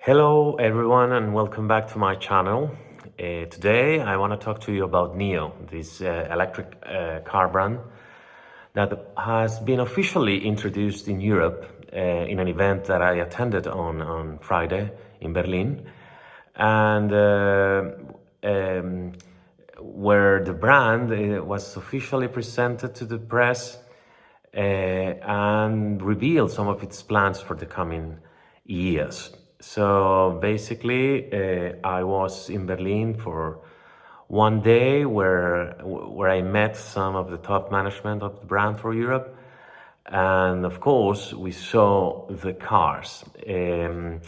Hello everyone and welcome back to my channel. Today I want to talk to you about NIO, this electric car brand that has been officially introduced in Europe in an event that I attended on Friday in Berlin, and where the brand was officially presented to the press and revealed some of its plans for the coming years. So basically, I was in Berlin for one day where I met some of the top management of the brand for Europe, and of course we saw the cars. The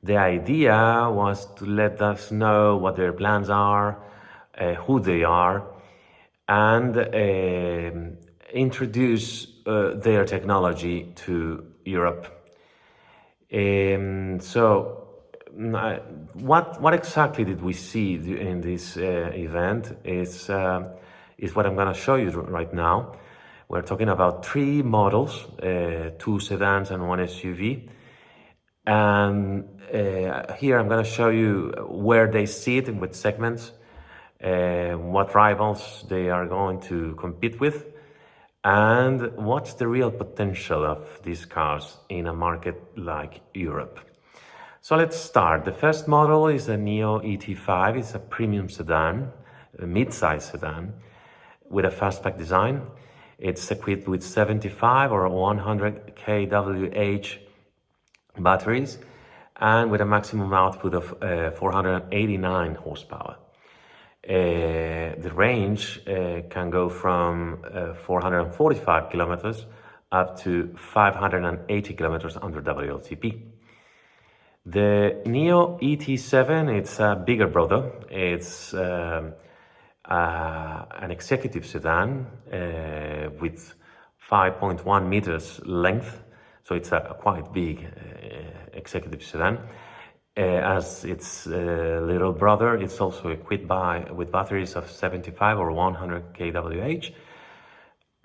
idea was to let us know what their plans are, who they are, and introduce their technology to Europe. What exactly did we see in this event is what I'm going to show you right now. We're talking about three models, two sedans and one SUV. And here I'm going to show you where they sit in which segments, what rivals they are going to compete with, and what's the real potential of these cars in a market like Europe. So let's start. The first model is a NIO ET5. It's a premium sedan, a mid-size sedan with a fastback design. It's equipped with 75 or 100 kWh batteries and with a maximum output of 489 horsepower. The range can go from 445 kilometers up to 580 kilometers under WLTP. The NIO ET7, it's a bigger brother. It's an executive sedan with 5.1 meters length, so it's a quite big executive sedan. As its little brother, it's also equipped with batteries of 75 or 100 kWh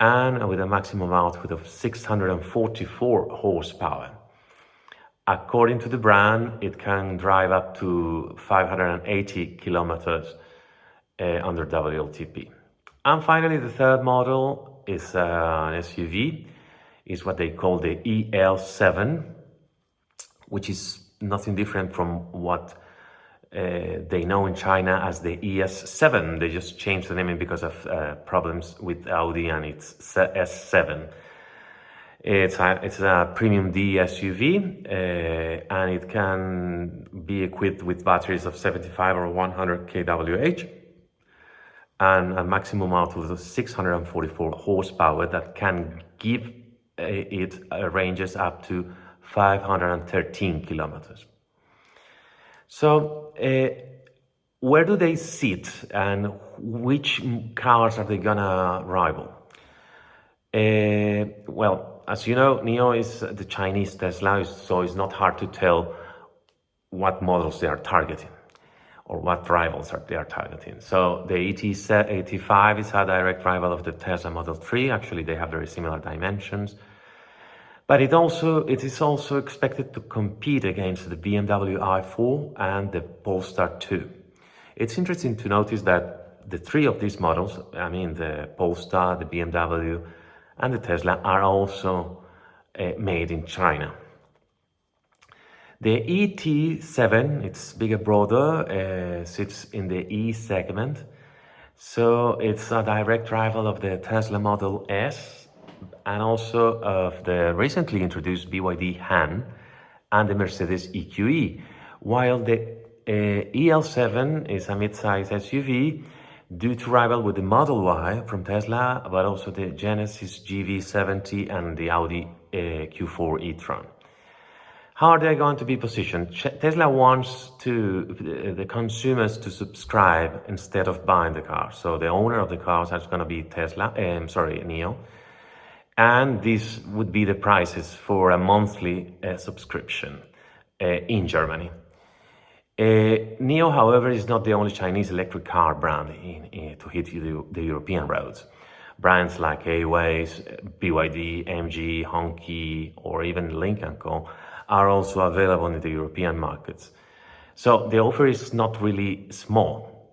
and with a maximum output of 644 horsepower. According to the brand, it can drive up to 580 kilometers under WLTP. And finally, the third model is an SUV, is what they call the EL7, which is nothing different from what they know in China as the ES7. They just changed the naming because of problems with Audi, and it's S7. It's a premium D SUV, and it can be equipped with batteries of 75 or 100 kWh and a maximum output of 644 horsepower that can give it ranges up to 513 kilometers. So where do they sit and which cars are they gonna rival? Well, as you know, NIO is the Chinese Tesla, so it's not hard to tell what models they are targeting or what rivals they are targeting. So the ET5 is a direct rival of the Tesla Model 3. Actually, they have very similar dimensions. But it is also expected to compete against the BMW i4 and the Polestar 2. It's interesting to notice that the three of these models, I mean the Polestar, the BMW, and the Tesla, are also made in China. The ET7, its bigger brother, sits in the E segment. So it's a direct rival of the Tesla Model S and also of the recently introduced BYD Han and the Mercedes EQE, while the EL7 is a mid-size SUV due to rival with the Model Y from Tesla, but also the Genesis GV70 and the Audi Q4 e-tron. How are they going to be positioned? Tesla wants the consumers to subscribe instead of buying the car. So the owner of the cars is going to be NIO. And this would be the prices for a monthly subscription in Germany. NIO, however, is not the only Chinese electric car brand to hit the European roads. Brands like Airways, BYD, MG, Honky, or even Lynk & Co are also available in the European markets. So the offer is not really small,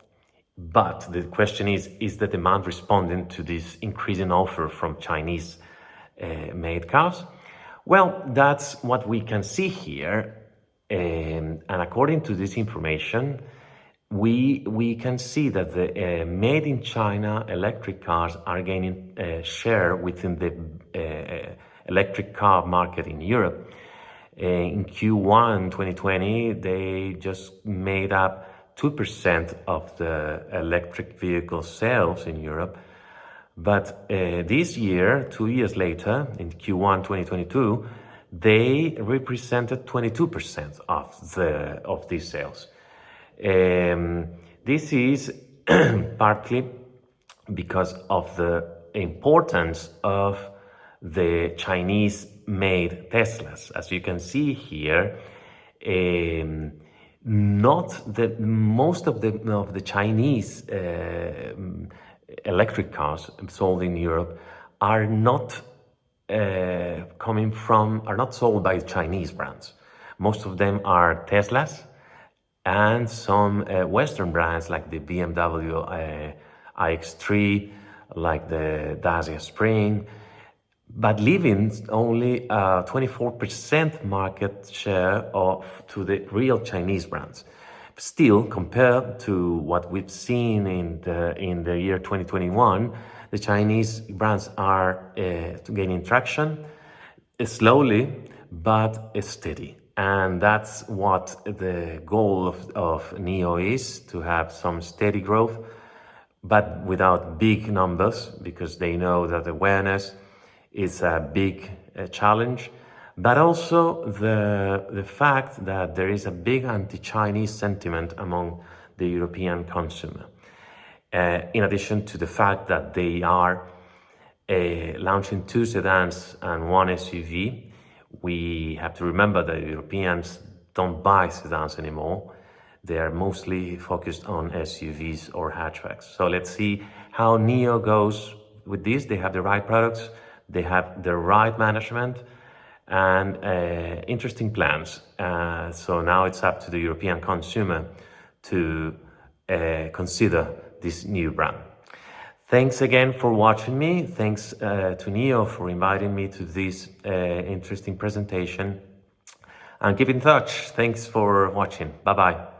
but the question is the demand responding to this increasing offer from Chinese made cars? Well, that's what we can see here. And according to this information, we can see that the made in China electric cars are gaining share within the electric car market in Europe. In Q1 2020, they just made up 2% of the electric vehicle sales in Europe. But this year, 2 years later, in Q1 2022, they represented 22% of these sales. This is partly because of the importance of the Chinese-made Teslas. As you can see here, most of the Chinese electric cars sold in Europe are not sold by Chinese brands. Most of them are Teslas and some Western brands like the BMW iX3, like the Dacia Spring, but leaving only 24% market share to the real Chinese brands. Still, compared to what we've seen in the year 2021, the Chinese brands are gaining traction slowly but steady. And that's what the goal of NIO is, to have some steady growth, but without big numbers, because they know that awareness is a big challenge, but also the fact that there is a big anti-Chinese sentiment among the European consumer. In addition to the fact that they are launching 2 sedans and 1 SUV, we have to remember that Europeans don't buy sedans anymore. They are mostly focused on SUVs or hatchbacks. So let's see how NIO goes with this. They have the right products, they have the right management, and interesting plans. So now it's up to the European consumer to consider this new brand. Thanks again for watching me. Thanks to NIO for inviting me to this interesting presentation. And keep in touch. Thanks for watching. Bye-bye.